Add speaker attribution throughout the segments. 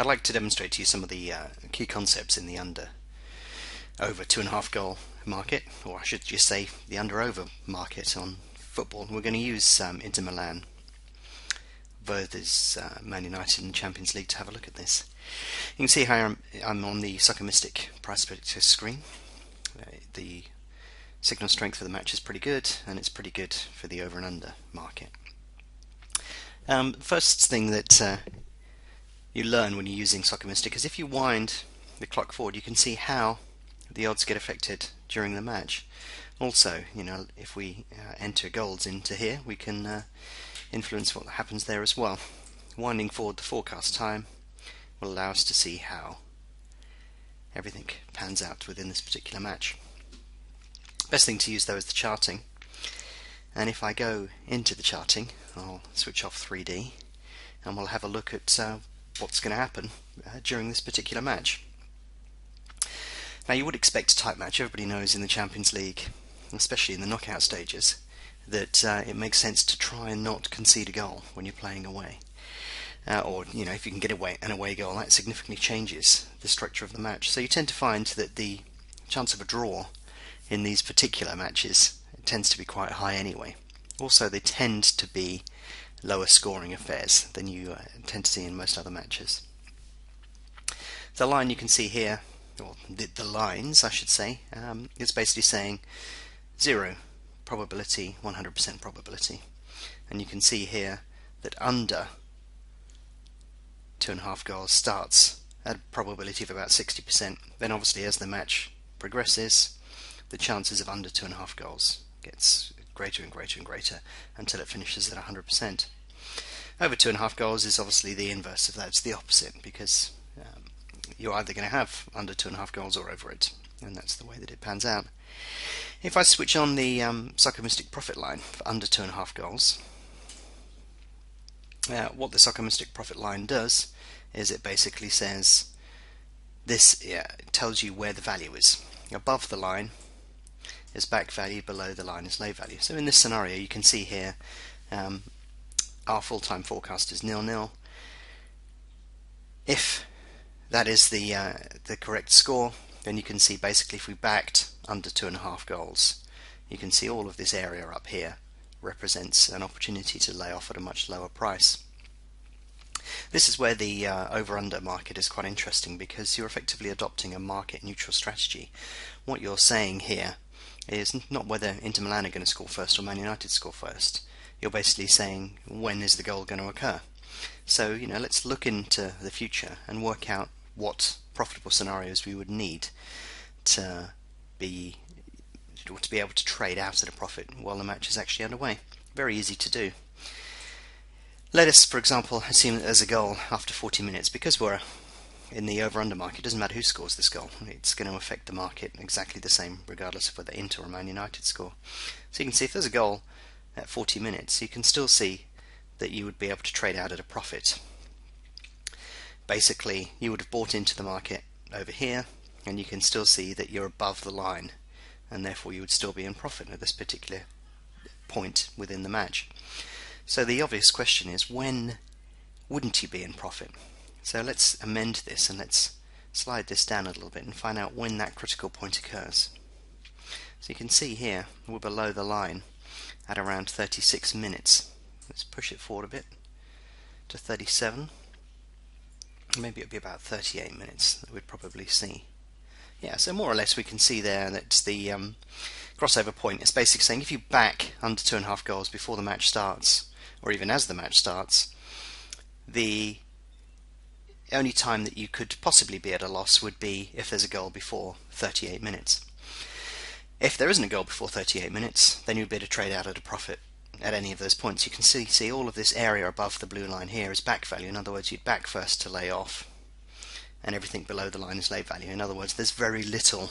Speaker 1: I'd like to demonstrate to you some of the key concepts in the over 2.5 goal market, or I should just say the under-over market on football. We're going to use Inter Milan versus Man United in the Champions League to have a look at this. You can see how I'm on the Soccer Mystic price predictor screen. The signal strength for the match is pretty good, and it's pretty good for the over and under market. First thing that you learn when you're using Soccer Mystic is if you wind the clock forward, you can see how the odds get affected during the match. Also, if we enter goals into here, we can influence what happens there as well. Winding forward the forecast time will allow us to see how everything pans out within this particular match. Best thing to use though is the charting, and if I go into the charting, I'll switch off 3D and we'll have a look at what's going to happen during this particular match. Now, you would expect a tight match. Everybody knows in the Champions League, especially in the knockout stages, that it makes sense to try and not concede a goal when you're playing away. Or if you can get an away goal, that significantly changes the structure of the match. So you tend to find that the chance of a draw in these particular matches tends to be quite high anyway. Also, they tend to be lower scoring affairs than you tend to see in most other matches. The line you can see here, or the lines I should say, is basically saying 0 probability, 100% probability. And you can see here that under 2.5 goals starts at a probability of about 60%. Then obviously as the match progresses, the chances of under 2.5 goals gets greater and greater and greater until it finishes at 100%. Over 2.5 goals is obviously the inverse of that. It's the opposite, because you're either going to have under 2.5 goals or over it, and that's the way that it pans out. If I switch on the Soccer Mystic profit line for under 2.5 goals, what the Soccer Mystic profit line does is it basically says this tells you where the value is. Above the line is back value, below the line is lay value. So in this scenario, you can see here our full-time forecast is 0-0. If that is the correct score, then you can see basically if we backed under 2.5 goals, you can see all of this area up here represents an opportunity to lay off at a much lower price. This is where the over-under market is quite interesting, because you're effectively adopting a market neutral strategy. What you're saying here is not whether Inter Milan are going to score first or Man United score first. You're basically saying when is the goal going to occur. So let's look into the future and work out what profitable scenarios we would need to be able to trade out at a profit while the match is actually underway. Very easy to do. Let us, for example, assume that there's a goal after 40 minutes. Because we're in the over-under market, it doesn't matter who scores this goal. It's going to affect the market exactly the same regardless of whether Inter or Man United score. So you can see if there's a goal at 40 minutes, you can still see that you would be able to trade out at a profit. Basically, you would have bought into the market over here, and you can still see that you're above the line, and therefore you would still be in profit at this particular point within the match. So the obvious question is, when wouldn't you be in profit? So let's amend this and let's slide this down a little bit and find out when that critical point occurs. So you can see here we're below the line at around 36 minutes. Let's push it forward a bit to 37. Maybe it'll be about 38 minutes that we'd probably see. Yeah, so more or less we can see there that the crossover point is basically saying if you back under 2.5 goals before the match starts, or even as the match starts, the only time that you could possibly be at a loss would be if there's a goal before 38 minutes. If there isn't a goal before 38 minutes, then you'd be able to trade out at a profit at any of those points. You can see all of this area above the blue line here is back value. In other words, you'd back first to lay off, and everything below the line is lay value. In other words, there's very little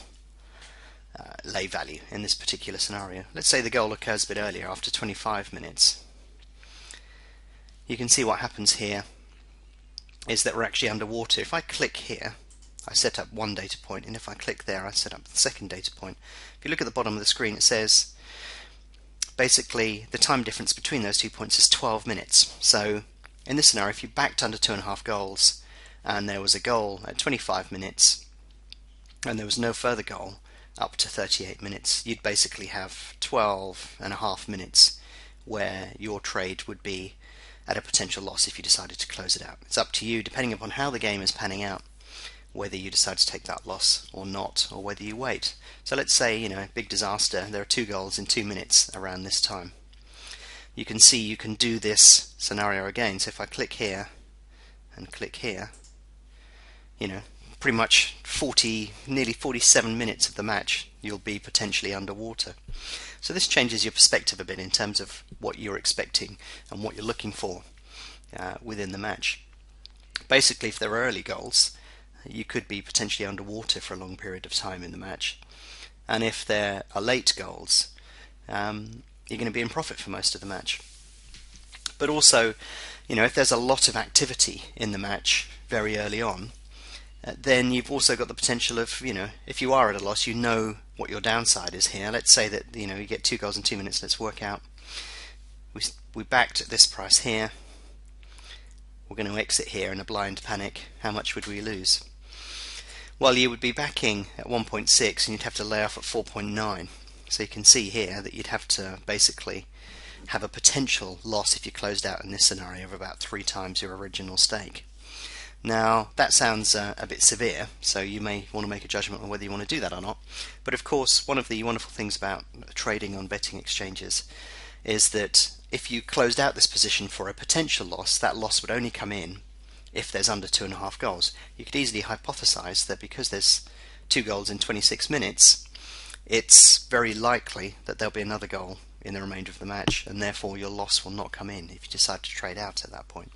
Speaker 1: lay value in this particular scenario. Let's say the goal occurs a bit earlier, after 25 minutes. You can see what happens here is that we're actually underwater. If I click here, I set up one data point, and if I click there, I set up the second data point. If you look at the bottom of the screen, it says basically the time difference between those 2 points is 12 minutes. So in this scenario, if you backed under 2.5 goals and there was a goal at 25 minutes and there was no further goal up to 38 minutes, you'd basically have 12 and a half minutes where your trade would be at a potential loss if you decided to close it out. It's up to you, depending upon how the game is panning out, whether you decide to take that loss or not, or whether you wait. So let's say, big disaster, there are 2 goals in 2 minutes around this time. You can see you can do this scenario again. So if I click here and click here, pretty much nearly 47 minutes of the match you'll be potentially underwater. So this changes your perspective a bit in terms of what you're expecting and what you're looking for within the match. Basically, if there are early goals, you could be potentially underwater for a long period of time in the match, and if there are late goals, you're going to be in profit for most of the match. But also, if there's a lot of activity in the match very early on, then you've also got the potential of, if you are at a loss, you know what your downside is here. Let's say that you get 2 goals in 2 minutes. Let's work out. We backed at this price here. We're going to exit here in a blind panic. How much would we lose? Well, you would be backing at 1.6 and you'd have to lay off at 4.9. So you can see here that you'd have to basically have a potential loss if you closed out in this scenario of about 3 times your original stake. Now that sounds a bit severe, so you may want to make a judgment on whether you want to do that or not. But of course, one of the wonderful things about trading on betting exchanges is that if you closed out this position for a potential loss, that loss would only come in if there's under 2.5 goals. You could easily hypothesize that because there's 2 goals in 26 minutes, it's very likely that there'll be another goal in the remainder of the match, and therefore your loss will not come in if you decide to trade out at that point.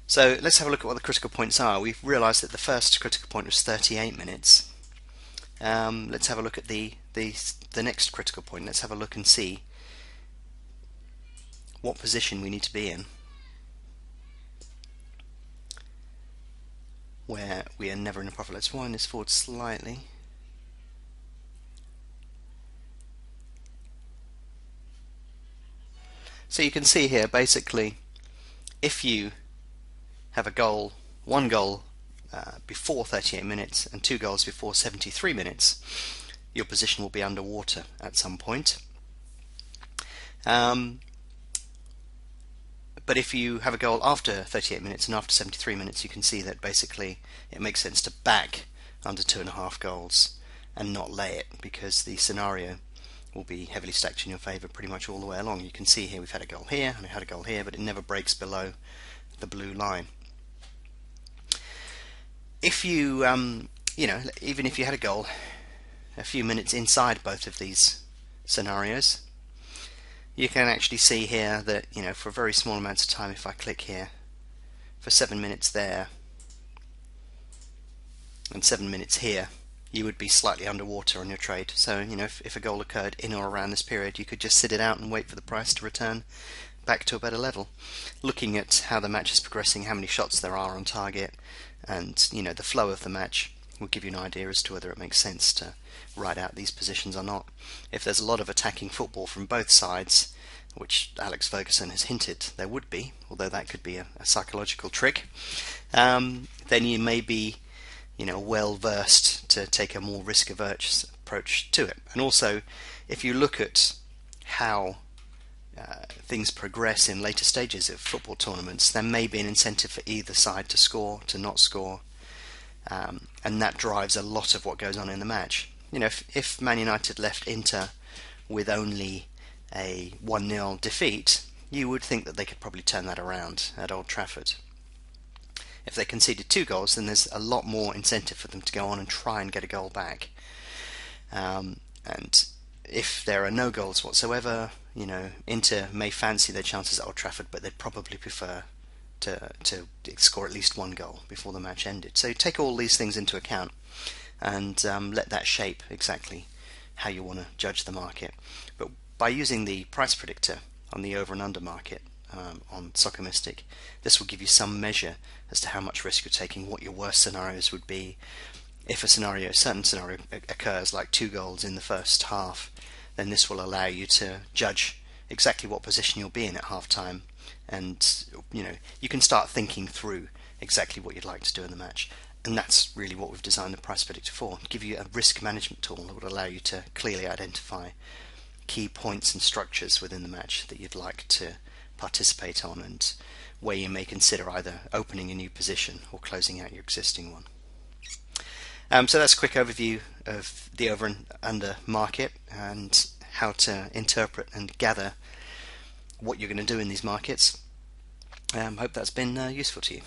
Speaker 1: So let's have a look at what the critical points are. We've realized that the first critical point was 38 minutes. Let's have a look at the next critical point. Let's have a look and see what position we need to be in where we are never in a profit. Let's wind this forward slightly. So you can see here, basically, if you have a goal, 1 goal before 38 minutes and 2 goals before 73 minutes, your position will be underwater at some point. But if you have a goal after 38 minutes and after 73 minutes, you can see that basically it makes sense to back under 2.5 goals and not lay it, because the scenario will be heavily stacked in your favour pretty much all the way along. You can see here we've had a goal here and we had a goal here, but it never breaks below the blue line. If you, even if you had a goal a few minutes inside both of these scenarios, you can actually see here that, for very small amounts of time, if I click here, for 7 minutes there and 7 minutes here, you would be slightly underwater on your trade. So, if a goal occurred in or around this period, you could just sit it out and wait for the price to return back to a better level. Looking at how the match is progressing, how many shots there are on target, and the flow of the match will give you an idea as to whether it makes sense to ride out these positions or not. If there's a lot of attacking football from both sides, which Alex Ferguson has hinted there would be, although that could be a psychological trick, then you may be well versed to take a more risk-averse approach to it. And also, if you look at how things progress in later stages of football tournaments, there may be an incentive for either side to score, to not score, and that drives a lot of what goes on in the match. If Man United left Inter with only a 1-0 defeat, you would think that they could probably turn that around at Old Trafford. If they conceded 2 goals, then there's a lot more incentive for them to go on and try and get a goal back. And if there are no goals whatsoever, Inter may fancy their chances at Old Trafford, but they'd probably prefer to score at least 1 goal before the match ended. So take all these things into account and let that shape exactly how you want to judge the market. But by using the price predictor on the over and under market on Soccer Mystic, this will give you some measure as to how much risk you're taking, what your worst scenarios would be. If a certain scenario occurs, like 2 goals in the first half, then this will allow you to judge exactly what position you'll be in at half time, and you can start thinking through exactly what you'd like to do in the match. And that's really what we've designed the price predictor for, give you a risk management tool that would allow you to clearly identify key points and structures within the match that you'd like to participate on, and where you may consider either opening a new position or closing out your existing one. So that's a quick overview of the over and under market and how to interpret and gather what you're going to do in these markets. Hope that's been useful to you.